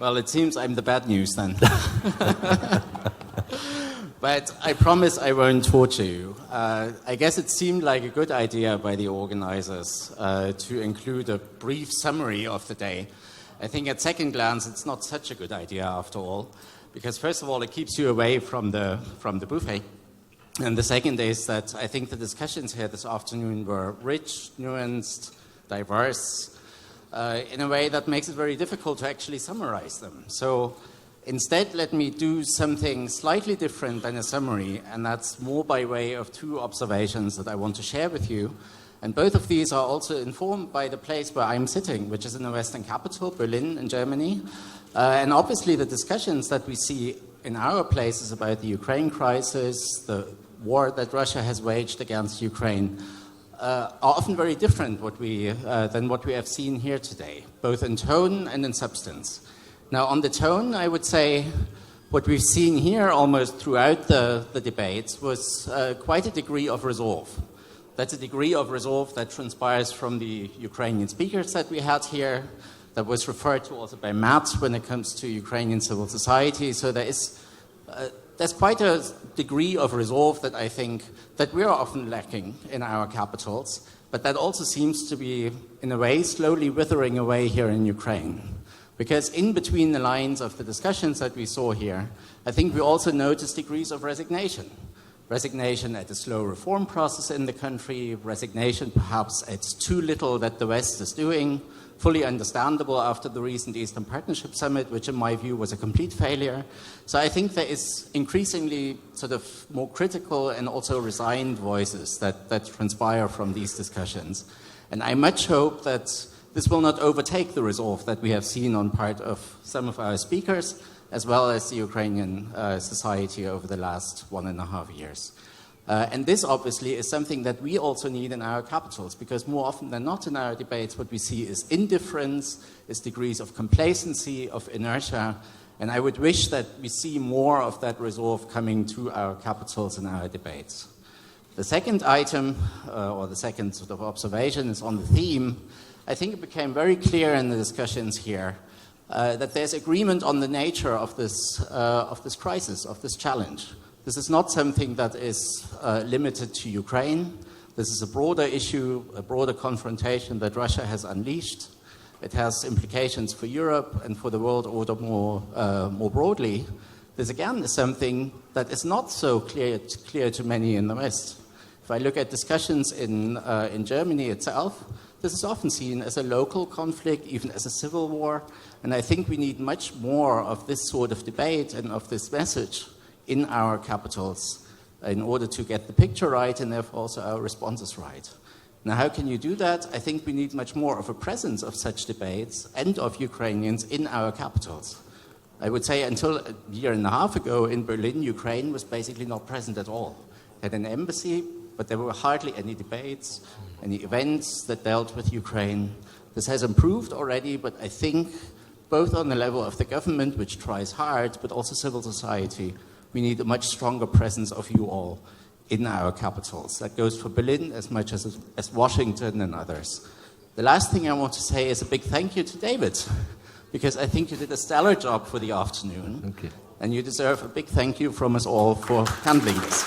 Well, it seems I'm the bad news then. But I promise I won't torture you. I guess it seemed like a good idea by the organizers to include a brief summary of the day. I think at second glance it's not such a good idea after all, because first of all it keeps you away from the buffet. And the second is that I think the discussions here this afternoon were rich, nuanced, diverse, in a way that makes it very difficult to actually summarize them. So instead, let me do something slightly different than a summary, and that's more by way of two observations that I want to share with you. And both of these are also informed by the place where I'm sitting, which is in the Western capital, Berlin, in Germany. And obviously the discussions that we see in our places about the Ukraine crisis, the war that Russia has waged against Ukraine, are often very different than what we have seen here today, both in tone and in substance. Now, on the tone, I would say what we've seen here almost throughout the debates was quite a degree of resolve. That's a degree of resolve that transpires from the Ukrainian speakers that we had here, that was referred to also by Matt when it comes to Ukrainian civil society. So there's quite a degree of resolve that I think that we are often lacking in our capitals, but that also seems to be, in a way, slowly withering away here in Ukraine. Because in between the lines of the discussions that we saw here, I think we also noticed degrees of resignation. Resignation at the slow reform process in the country, resignation perhaps at too little that the West is doing, fully understandable after the recent Eastern Partnership Summit, which in my view was a complete failure. So I think there is increasingly sort of more critical and also resigned voices that transpire from these discussions. And I much hope that this will not overtake the resolve that we have seen on part of some of our speakers, as well as the Ukrainian society over the last 1.5 years. And this obviously is something that we also need in our capitals, because more often than not in our debates, what we see is indifference, is degrees of complacency, of inertia, and I would wish that we see more of that resolve coming to our capitals in our debates. The second item, or the second sort of observation, is on the theme. I think it became very clear in the discussions here that there's agreement on the nature of this crisis, of this challenge. This is not something that is limited to Ukraine. This is a broader issue, a broader confrontation that Russia has unleashed. It has implications for Europe and for the world order more broadly. This, again, is something that is not so clear to many in the West. If I look at discussions in Germany itself, this is often seen as a local conflict, even as a civil war. And I think we need much more of this sort of debate and of this message in our capitals in order to get the picture right and therefore also our responses right. Now, how can you do that? I think we need much more of a presence of such debates and of Ukrainians in our capitals. I would say until a year and a half ago in Berlin, Ukraine was basically not present at all. It had an embassy, but there were hardly any debates, any events that dealt with Ukraine. This has improved already, but I think both on the level of the government, which tries hard, but also civil society, we need a much stronger presence of you all in our capitals. That goes for Berlin as much as Washington and others. The last thing I want to say is a big thank you to David, because I think you did a stellar job for the afternoon. Okay. And you deserve a big thank you from us all for handling this.